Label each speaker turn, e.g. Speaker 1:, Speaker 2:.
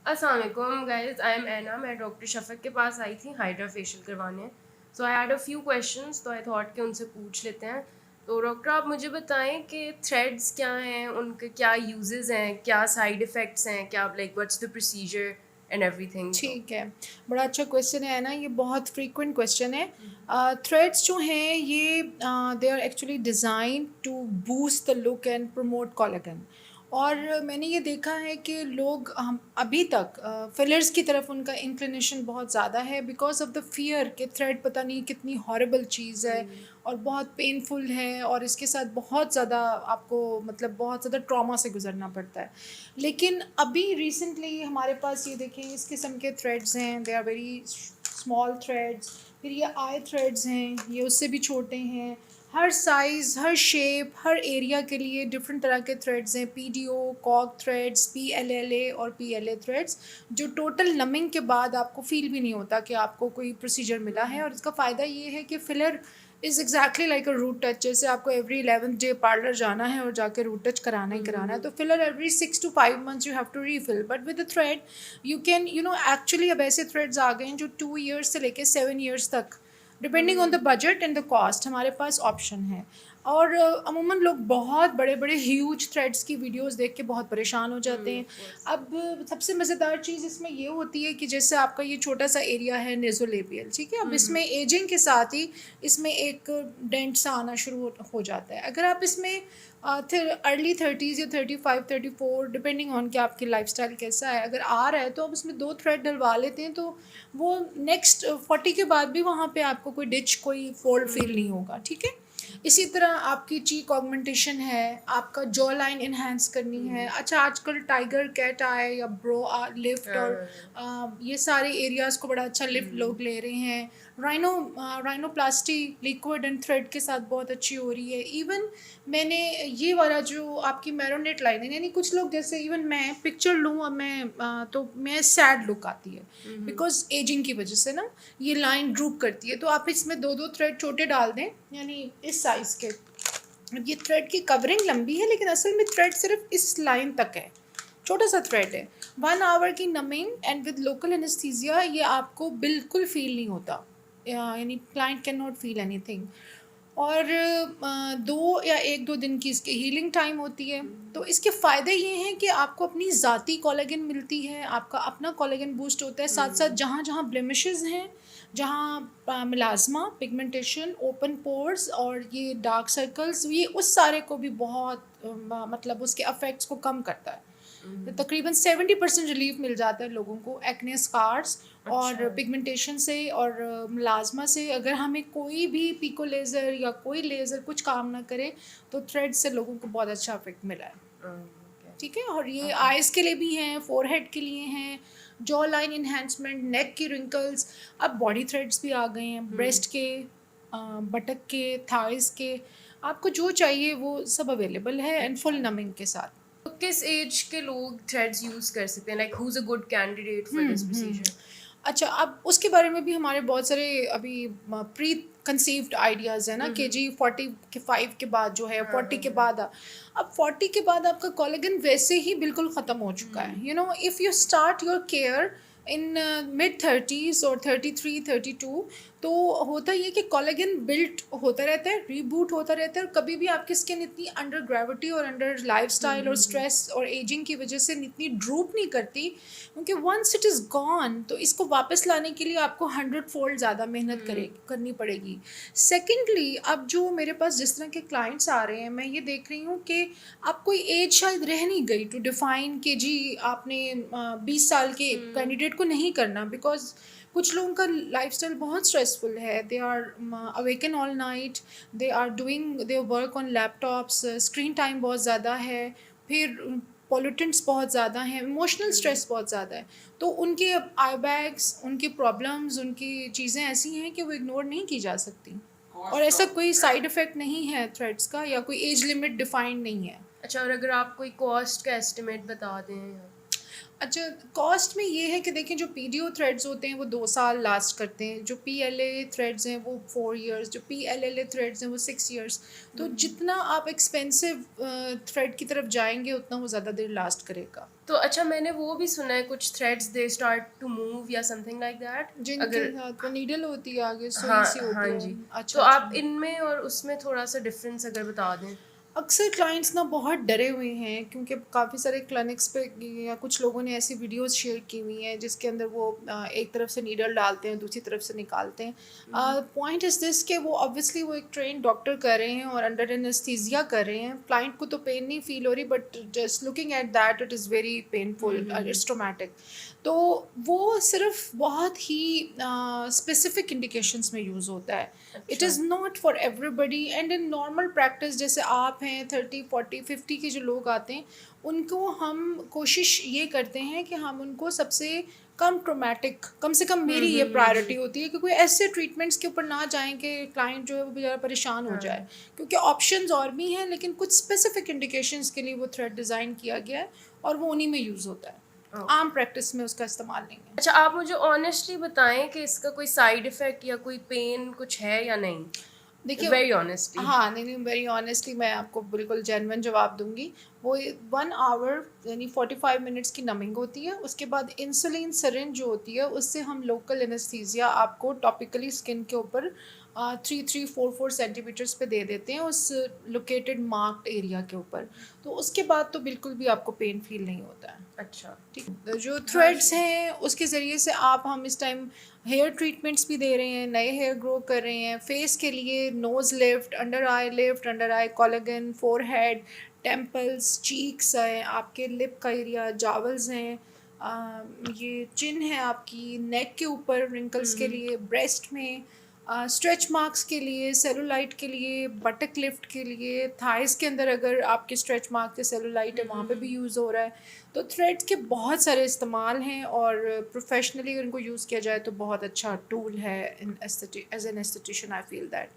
Speaker 1: अस्सलाम वालेकुम guys, I am एना। मैं डॉक्टर शफक के पास आई थी हाइड्रा फेशियल करवाने। So I had a few questions, तो आई थॉट कि उनसे पूछ लेते हैं। तो डॉक्टर आप मुझे बताएं कि थ्रेड्स क्या हैं, उनके क्या यूजेस हैं, क्या साइड इफ़ेक्ट्स हैं, क्या like what's the procedure and everything. तो
Speaker 2: ठीक है, बड़ा अच्छा क्वेश्चन है ना, ये बहुत फ्रीक्वेंट क्वेश्चन है। थ्रेड्स जो हैं ये they are actually design to boost the look and promote collagen. और मैंने ये देखा है कि लोग हम अभी तक फिलर्स की तरफ उनका इंक्लिनेशन बहुत ज़्यादा है बिकॉज ऑफ द फियर कि थ्रेड पता नहीं कितनी हॉरिबल चीज़ है और बहुत पेनफुल है और इसके साथ बहुत ज़्यादा आपको मतलब बहुत ज़्यादा ट्रॉमा से गुजरना पड़ता है। लेकिन अभी रिसेंटली हमारे पास ये देखें इस किस्म के थ्रेड्स हैं, they are very small threads. फिर ये आई थ्रेड्स हैं, ये उससे भी छोटे हैं। हर साइज़, हर शेप, हर एरिया के लिए डिफरेंट तरह के थ्रेड्स हैं। पीडीओ, कॉक थ्रेड्स, पीएलएलए और पीएलए थ्रेड्स, जो टोटल नमिंग के बाद आपको फील भी नहीं होता कि आपको कोई प्रोसीजर मिला है। और इसका फ़ायदा ये है कि filler is exactly like a root touch. जैसे आपको एवरी 11th डे पार्लर जाना है और जाके रूट टच कराना ही कराना है, तो filler every 6 to 5 months you have to refill. But with the thread you can actually अब ऐसे थ्रेड्स आ गए हैं जो 2 years से लेके 7 years तक, depending on the budget and the cost, हमारे पास ऑप्शन है। और अमूमन लोग बहुत बड़े बड़े ह्यूज थ्रेड्स की वीडियोस देख के बहुत परेशान हो जाते हैं।
Speaker 1: Of course.
Speaker 2: अब सबसे मज़ेदार चीज़ इसमें ये होती है कि जैसे आपका ये छोटा सा एरिया है नेज़ोलेबियल, ठीक है, अब इसमें एजिंग के साथ ही इसमें एक डेंट सा आना शुरू हो जाता है। अगर आप इसमें अर्ली 30s या 35 34 डिपेंडिंग ऑन कि आपकी लाइफस्टाइल कैसा है, अगर आ रहा है तो आप उसमें 2 थ्रेड डलवा लेते हैं, तो वो नेक्स्ट 40 के बाद भी वहाँ पे आपको कोई डिच, कोई फोल्ड फील नहीं होगा, ठीक है। इसी तरह आपकी चीक ऑगमेंटेशन है, आपका जॉ लाइन इन्हेंस करनी है। अच्छा, आजकल टाइगर कैट आए या ब्रो लिफ्ट, और ये सारे एरियाज़ को बड़ा अच्छा लिफ्ट लोग ले रहे हैं। Rhino rhinoplasty liquid and thread के साथ बहुत अच्छी हो रही है। इवन मैंने ये वाला जो आपकी मैरोनेट लाइन है, यानी कुछ लोग जैसे इवन मैं पिक्चर लूँ और मैं तो मैं सैड लुक आती है बिकॉज एजिंग की वजह से ना, ये लाइन ड्रूप करती है। तो आप इसमें 2 2 थ्रेड छोटे डाल दें, यानी इस साइज़ के। अब ये थ्रेड की कवरिंग लंबी है लेकिन असल में थ्रेड सिर्फ इस लाइन तक है, छोटा सा थ्रेड है। 1 hour की numbing and with local anaesthesia ये आपको बिल्कुल फील नहीं होता, यानी client can not feel anything. और 1 2 दिन की इसकी हीलिंग टाइम होती है। तो इसके फ़ायदे ये हैं कि आपको अपनी ज़ाती कोलेजन मिलती है, आपका अपना कोलेजन बूस्ट होता है। साथ साथ जहाँ जहाँ ब्लेमिशेस हैं, जहाँ मिलाज़मा, पिगमेंटेशन, ओपन पोर्स और ये डार्क सर्कल्स, ये उस सारे को भी बहुत मतलब उसके अफेक्ट्स को कम करता है। तो तकरीबन 70% रिलीफ मिल जाता है लोगों को एक्ने स्कार्स
Speaker 1: अच्छा।
Speaker 2: और पिगमेंटेशन से और मुलाजमा से। अगर हमें कोई भी पिको लेज़र या कोई लेज़र कुछ काम ना करे, तो थ्रेड से लोगों को बहुत अच्छा इफेक्ट मिला है,
Speaker 1: ओके।
Speaker 2: ठीक है। और ये
Speaker 1: ओके।
Speaker 2: आइज़ के लिए भी हैं, फोरहेड के लिए हैं, जॉ लाइन इन्हेंसमेंट, नेक की रिंकल्स। अब बॉडी थ्रेड्स भी आ गए हैं, ब्रेस्ट के, बटक के, थाइज़ के, आपको जो चाहिए वो सब अवेलेबल है एंड फुल
Speaker 1: अच्छा,
Speaker 2: नमिंग के साथ।
Speaker 1: तो किस एज के लोग थ्रेड्स यूज कर सकते हैं, like who is a good candidate for
Speaker 2: hmm,
Speaker 1: this
Speaker 2: hmm.
Speaker 1: Procedure?
Speaker 2: अच्छा, अब उसके बारे में भी हमारे बहुत सारे अभी प्री कंसीव्ड आइडियाज़ हैं ना, कि जी 40 के 5 के बाद जो है, 40 के बाद अब 40 के बाद आपका कोलेजन वैसे ही बिल्कुल ख़त्म हो चुका है। If you start your care in mid 30s और 33 32, तो होता ये कि कोलेजन बिल्ट होता रहता है, रीबूट होता रहता है, और कभी भी आपकी स्किन इतनी अंडर ग्रेविटी और अंडर लाइफस्टाइल और स्ट्रेस और एजिंग की वजह से इतनी ड्रूप नहीं करती, क्योंकि वंस इट इज़ गॉन तो इसको वापस लाने के लिए आपको 100 फोल्ड ज़्यादा मेहनत करनी पड़ेगी। सेकेंडली, अब जो मेरे पास जिस तरह के क्लाइंट्स आ रहे हैं, मैं ये देख रही हूँ कि अब कोई एज शायद रह नहीं गई टू डिफाइन कि जी आपने 20 साल के कैंडिडेट को नहीं करना, बिकॉज कुछ लोगों का लाइफस्टाइल बहुत स्ट्रेसफुल है। They are awaken all night, they are doing their work on laptops, screen time बहुत ज़्यादा है, फिर पॉल्यूटेंट्स बहुत ज़्यादा हैं, इमोशनल स्ट्रेस बहुत ज़्यादा है। तो उनके आई बैग्स, उनकी प्रॉब्लम्स, उनकी चीज़ें ऐसी हैं कि वो इग्नोर नहीं की जा सकती। और ऐसा कोई साइड इफ़ेक्ट नहीं है थ्रेड्स का, या कोई एज लिमिट डिफाइंड नहीं है।
Speaker 1: अच्छा, और अगर आप कोई कॉस्ट का एस्टिमेट बता दें?
Speaker 2: अच्छा, कॉस्ट में ये है कि देखिए जो पीडीओ थ्रेड्स होते हैं वो 2 साल लास्ट करते हैं, जो पीएलए थ्रेड्स हैं वो 4 इयर्स, जो पीएलएलए थ्रेड्स हैं वो 6 इयर्स। तो जितना आप एक्सपेंसिव थ्रेड की तरफ जाएँगे उतना वो ज़्यादा देर लास्ट करेगा।
Speaker 1: तो अच्छा, मैंने वो भी सुना है कुछ threads they start to move या समथिंग लाइक दैट।
Speaker 2: जिनके
Speaker 1: अगर
Speaker 2: साथ वो नीडल होती है आगे सुई सी
Speaker 1: हाँ, हाँ
Speaker 2: होती है।
Speaker 1: जी। तो
Speaker 2: अच्छा, अच्छा।
Speaker 1: आप इनमें और उसमें थोड़ा-सा डिफ़रेंस अगर बता दें?
Speaker 2: अक्सर क्लाइंट्स ना बहुत डरे हुए हैं क्योंकि काफ़ी सारे क्लिनिक्स पे या कुछ लोगों ने ऐसी वीडियोस शेयर की हुई हैं जिसके अंदर वो एक तरफ से नीडल डालते हैं दूसरी तरफ से निकालते हैं। पॉइंट इज़ दिस कि वो ऑब्वियसली वो एक ट्रेन डॉक्टर कर रहे हैं और अंडर एनेस्थीसिया कर रहे हैं। क्लाइंट को तो पेन नहीं फील हो रही but just looking at that it is very painful, it's traumatic. तो वो सिर्फ बहुत ही स्पेसिफिक इंडिकेशंस में यूज़ होता है। इट
Speaker 1: अच्छा।
Speaker 2: Is not for everybody and in normal practice जैसे आप हैं 30 40 50 के जो लोग आते हैं उनको हम कोशिश ये करते हैं कि हम उनको सबसे कम ट्रोमैटिक, कम से कम मेरी ये प्रायोरिटी होती है कि कोई ऐसे ट्रीटमेंट्स के ऊपर ना जाएं कि क्लाइंट जो है वो बेचारा परेशान हो जाए,
Speaker 1: हाँ।
Speaker 2: क्योंकि ऑप्शंस और भी हैं लेकिन कुछ स्पेसिफिक इंडिकेशंस के लिए वो थ्रेड डिज़ाइन किया गया है और वो उन्हीं में यूज़ होता है।
Speaker 1: ओके।
Speaker 2: आम प्रैक्टिस में उसका इस्तेमाल नहीं है।
Speaker 1: अच्छा, आप मुझे ऑनेस्टली बताएँ कि इसका कोई साइड इफ़ेक्ट या कोई पेन कुछ है या नहीं?
Speaker 2: देखिए,
Speaker 1: वेरी ऑनेस्टली।
Speaker 2: हाँ, नहीं, नहीं, वेरी ऑनेस्टली मैं आपको बिल्कुल जेन्युइन जवाब दूँगी। वो 1 आवर यानी 45 मिनट्स की नमिंग होती है, उसके बाद इंसुलिन सिरिंज जो होती है, उससे हम लोकल एनेस्थीसिया आपको टॉपिकली स्किन के ऊपर 3-3, 4-4 सेंटीमीटर्स पे दे देते हैं उस लोकेटेड मार्क्ड एरिया के ऊपर। तो उसके बाद तो बिल्कुल भी आपको पेन फ़ील नहीं होता है।
Speaker 1: अच्छा।
Speaker 2: ठीक, जो
Speaker 1: हाँ,
Speaker 2: थ्रेड्स हैं उसके ज़रिए से आप हम इस टाइम हेयर ट्रीटमेंट्स भी दे रहे हैं, नए हेयर ग्रो कर रहे हैं, फेस के लिए नोज़ लिफ्ट, अंडर आई कोलेजन, फोरहेड, टेम्पल्स, चीक्स हैं, आपके लिप का एरिया, जॉवल्स हैं, ये चिन है आपकी, नेक के ऊपर रिंकल्स के लिए, ब्रेस्ट में, स्ट्रेच मार्क्स के लिए, सेलुलाइट के लिए, बटक लिफ्ट के लिए, थाइस के अंदर अगर आपके स्ट्रेच मार्क या सेलुलाइट है वहाँ पे भी यूज़ हो रहा है। तो थ्रेड्स के बहुत सारे इस्तेमाल हैं और प्रोफेशनली अगर इनको यूज़ किया जाए तो बहुत अच्छा टूल है in aesthetic as an aesthetician I feel that.